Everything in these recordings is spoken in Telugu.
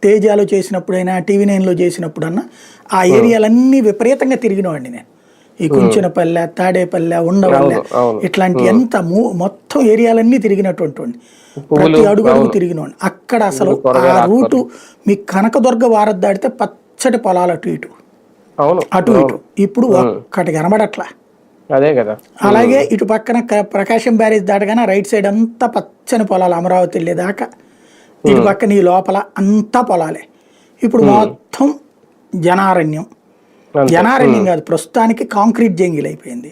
తేజాలో చేసినప్పుడైనా టీవీ9లో చేసినప్పుడన్నా ఆ ఏరియాలన్నీ విపరీతంగా తిరిగినవాడిని నేను. ఈ కుంచెనపల్లె, తాడేపల్లె, ఉండవల్లె ఇట్లాంటి ఎంత మొత్తం ఏరియాలన్నీ తిరిగినటువంటి వాడిని. ప్రతి అడుగు తిరిగినవాడిని. అక్కడ అసలు ఆ రూటు మీ కనకదుర్గ వారధి దాటితే పచ్చటి పొలాలు అటు ఇటు అటు ఇటు. ఇప్పుడు ఒక్కటి కనబడట్లా. అదే కదా. అలాగే ఇటు పక్కన ప్రకాశం బ్యారేజ్ దాటగానే రైట్ సైడ్ అంతా పచ్చని పొలాలు, అమరావతి వెళ్ళేదాకా. ఇటు పక్కన ఈ లోపల అంతా పొలాలే. ఇప్పుడు మొత్తం జనారణ్యం. జనారణ్యం కాదు, ప్రస్తుతానికి కాంక్రీట్ జంగిల్ అయిపోయింది.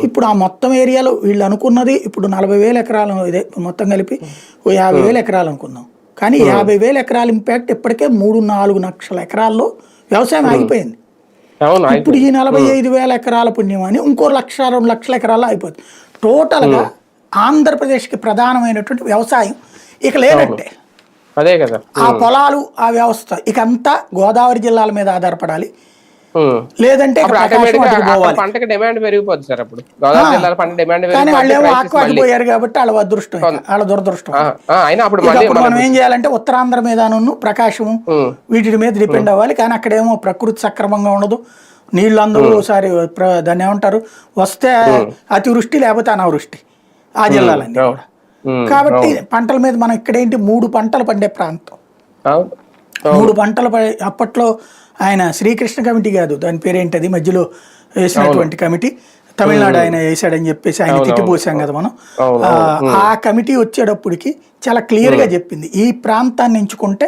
ఇప్పుడు ఆ మొత్తం ఏరియాలో వీళ్ళు అనుకున్నది ఇప్పుడు 40,000 ఎకరాలు, ఇదే మొత్తం కలిపి 50,000 ఎకరాలు అనుకుందాం. కానీ 50,000 ఎకరాల ఇంపాక్ట్ ఇప్పటికే 3-4 లక్షల ఎకరాల్లో వ్యవసాయం ఆగిపోయింది. ఇప్పుడు ఈ 45,000 ఎకరాల పుణ్యం అని ఇంకో 1-2 లక్షల ఎకరాల్లో అయిపోతుంది. టోటల్గా ఆంధ్రప్రదేశ్కి ప్రధానమైనటువంటి వ్యవసాయం ఇక లేనట్టే. అదే కదా. ఆ పొలాలు, ఆ వ్యవస్థ ఇక అంతా గోదావరి జిల్లాల మీద ఆధారపడాలి. లేదంటే పంటకి డిమాండ్ పెరిగిపోతుంది సార్. అప్పుడు గోదావరి జిల్లాల పంట డిమాండ్, కానీ వాళ్ళు ఏమో ఆక్వాకి పోయారు కాబట్టి వాళ్ళ అదృష్టం, వాళ్ళ దురదృష్టం. అప్పుడు మనం ఏం చేయాలంటే ఉత్తరాంధ్ర మీద ప్రకాశం వీటి మీద డిపెండ్ అవ్వాలి. కానీ అక్కడేమో ప్రకృతి సక్రమంగా ఉండదు. నీళ్ళు అందరూ ఒకసారి దాన్ని ఏమంటారు, వస్తే అతివృష్టి లేకపోతే అనావృష్టి ఆ జిల్లాలన్నీ కూడా. కాబట్టి పంటల మీద మనం ఇక్కడేంటి 3 పంటలు పండే ప్రాంతం. 3 పంటలు అప్పట్లో ఆయన శ్రీకృష్ణ కమిటీ కాదు, దాని పేరేంటది మధ్యలో వేసినటువంటి కమిటీ, తమిళనాడు ఆయన వేసాడని చెప్పేసి ఆయన తిట్టిపోసాం కదా మనం. ఆ కమిటీ వచ్చేటప్పటికి చాలా క్లియర్గా చెప్పింది, ఈ ప్రాంతాన్ని ఎంచుకుంటే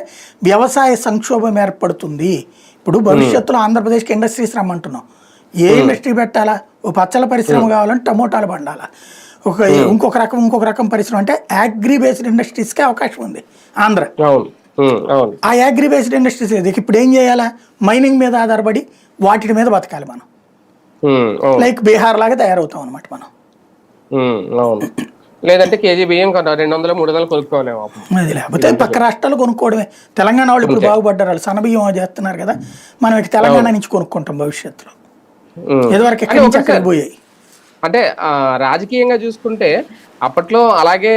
వ్యవసాయ సంక్షోభం ఏర్పడుతుంది. ఇప్పుడు భవిష్యత్తులో ఆంధ్రప్రదేశ్కి ఇండస్ట్రీస్ రమ్మంటున్నాం. ఏ ఇండస్ట్రీ పెట్టాలా? ఓ పచ్చల పరిశ్రమ కావాలంటే టమోటాలు పండాలా, ఇంకొక రకం పరిశ్రమ అంటే అగ్రి బేస్డ్ ఇండస్ట్రీస్కే అవకాశం ఉంది ఆంధ్ర. ఆ అగ్రి బేస్డ్ ఇండస్ట్రీస్ లేదు. ఇప్పుడు ఏం చేయాలా? మైనింగ్ మీద ఆధారపడి వాటి మీద బతకాలి మనం. లైక్ బీహార్ లాగా తయారవుతాం అనమాట మనం. లేదంటే కేజీ బియ్యం 200-300 కొనుక్కోలేము. అది లేకపోతే పక్క రాష్ట్రాలు కొనుక్కోవడమే. తెలంగాణ వాళ్ళు ఇప్పుడు బాగుపడ్డారు, వాళ్ళు సన్న బియ్యం చేస్తున్నారు కదా, మనం ఇక తెలంగాణ నుంచి కొనుక్కుంటాం భవిష్యత్తులో. ఇదివరకు ఎక్కడి నుంచి అక్కడ పోయాయి. అంటే రాజకీయంగా చూసుకుంటే అప్పట్లో అలాగే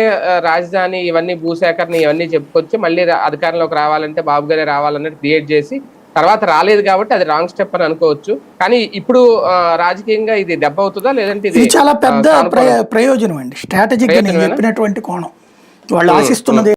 రాజధాని ఇవన్నీ భూసేకరణ ఇవన్నీ చెప్పుకొచ్చి మళ్ళీ అధికారంలోకి రావాలంటే బాబు గారే రావాలన్నట్టు క్రియేట్ చేసి తర్వాత రాలేదు కాబట్టి అది రాంగ్ స్టెప్ అని అనుకోవచ్చు. కానీ ఇప్పుడు రాజకీయంగా ఇది దెబ్బ అవుతుందా, లేదంటే ఇది చాలా పెద్ద ప్రయోజనం అండి. స్ట్రాటజిక్ గా నేను చెప్పినటువంటి కోణం వాళ్ళు ఆశిస్తున్నది